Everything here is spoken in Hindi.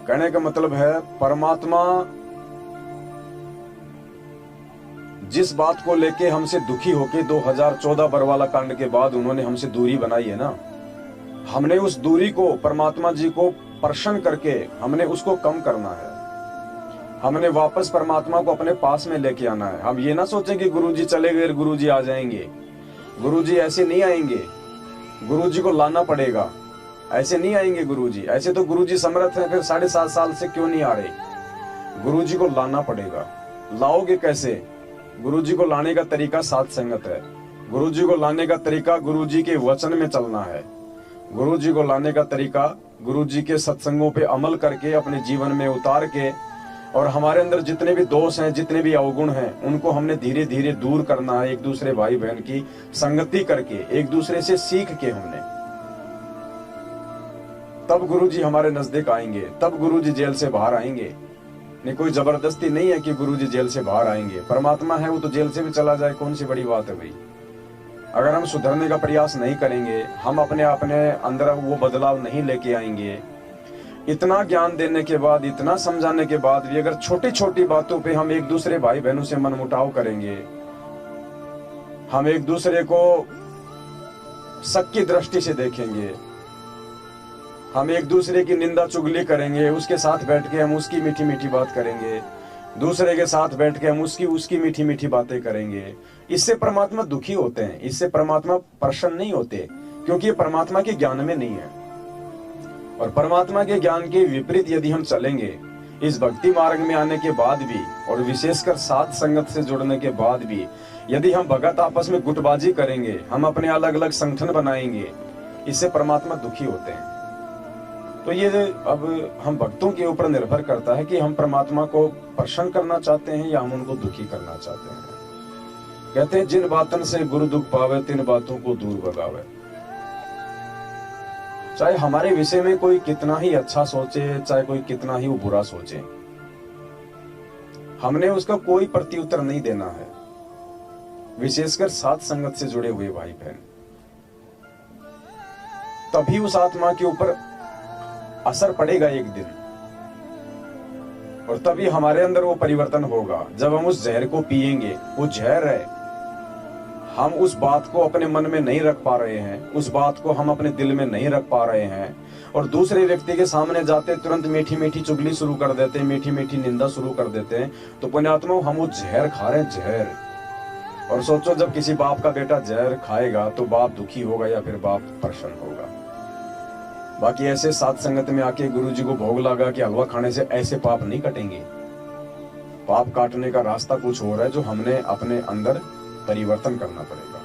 कहने का मतलब है परमात्मा जिस बात को लेके हमसे दुखी होके 2014 बरवाला कांड के बाद उन्होंने हमसे दूरी बनाई है ना, हमने उस दूरी को परमात्मा जी को प्रसन्न करके हमने उसको कम करना है। हमने वापस परमात्मा को अपने पास में लेके आना है। हम ये ना सोचें कि गुरुजी चले गए, गुरुजी आ जाएंगे। गुरुजी ऐसे नहीं आएंगे, गुरुजी को लाना पड़ेगा। ऐसे नहीं आएंगे गुरुजी, ऐसे तो गुरुजी समर्थ हैं, फिर 7.5 साल से क्यों नहीं आ रहे? गुरुजी को लाना पड़ेगा। लाओगे कैसे? गुरुजी को लाने का तरीका साथ संगत है। गुरुजी को लाने का तरीका गुरुजी के वचन में चलना है। गुरुजी को लाने का तरीका गुरुजी के सत्संगों पे अमल करके अपने जीवन में उतार के, और हमारे अंदर जितने भी दोष हैं, जितने भी अवगुण हैं, उनको हमने धीरे धीरे दूर करना है। एक दूसरे भाई बहन की संगति करके, एक दूसरे से सीख के हमने, तब गुरुजी हमारे नजदीक आएंगे, तब गुरुजी जेल से बाहर आएंगे। नहीं, कोई जबरदस्ती नहीं है कि गुरुजी जेल से बाहर आएंगे। परमात्मा है, वो तो जेल से भी चला जाए, कौन सी बड़ी बात है भाई। अगर हम सुधरने का प्रयास नहीं करेंगे, हम अपने अंदर वो बदलाव नहीं लेके आएंगे, इतना ज्ञान देने के बाद, इतना समझाने के बाद भी अगर छोटी छोटी बातों पे हम एक दूसरे भाई बहनों से मनमुटाव करेंगे, हम एक दूसरे को शक की दृष्टि से देखेंगे, हम एक दूसरे की निंदा चुगली करेंगे, उसके साथ बैठ के हम उसकी मीठी मीठी बात करेंगे, दूसरे के साथ बैठ के हम उसकी मीठी मीठी बातें करेंगे, इससे परमात्मा दुखी होते हैं, इससे परमात्मा प्रसन्न नहीं होते, क्योंकि ये परमात्मा के ज्ञान में नहीं है। और परमात्मा के ज्ञान के विपरीत यदि हम चलेंगे, इस भक्ति मार्ग में आने के बाद भी, और विशेषकर साथ संगत से जुड़ने के बाद भी, यदि हम भगत आपस में गुटबाजी करेंगे, हम अपने अलग अलग संगठन बनाएंगे, इससे परमात्मा दुखी होते हैं। तो ये अब हम भक्तों के ऊपर निर्भर करता है कि हम परमात्मा को प्रसन्न करना चाहते हैं या हम उनको दुखी करना चाहते हैं। कहते हैं जिन बातन से गुरु दुख पावे, तिन बातों को दूर भगावे। चाहे हमारे विषय में कोई कितना ही अच्छा सोचे, चाहे कोई कितना ही वो बुरा सोचे, हमने उसका कोई प्रत्युत्तर नहीं देना है। विशेषकर साथ संगत से जुड़े हुए भाई बहन, तभी उस आत्मा के ऊपर असर पड़ेगा एक दिन, और तभी हमारे अंदर वो परिवर्तन होगा। जब हम उस जहर को पिएंगे, वो जहर है, हम उस बात को अपने मन में नहीं रख पा रहे हैं, उस बात को हम अपने दिल में नहीं रख पा रहे हैं, और दूसरे व्यक्ति के सामने जाते तुरंत मीठी मीठी चुगली शुरू कर देते हैं, मीठी मीठी निंदा शुरू कर देते हैं, तो पुण्यात्मा हम वो जहर खा रहे हैं, जहर। और सोचो, जब किसी बाप का बेटा जहर खाएगा तो बाप दुखी होगा या फिर बाप प्रसन्न होगा। बाकी ऐसे साथ संगत में आके गुरुजी को भोग लगा कि हलवा खाने से ऐसे पाप नहीं कटेंगे। पाप काटने का रास्ता कुछ और है, जो हमने अपने अंदर परिवर्तन करना पड़ेगा।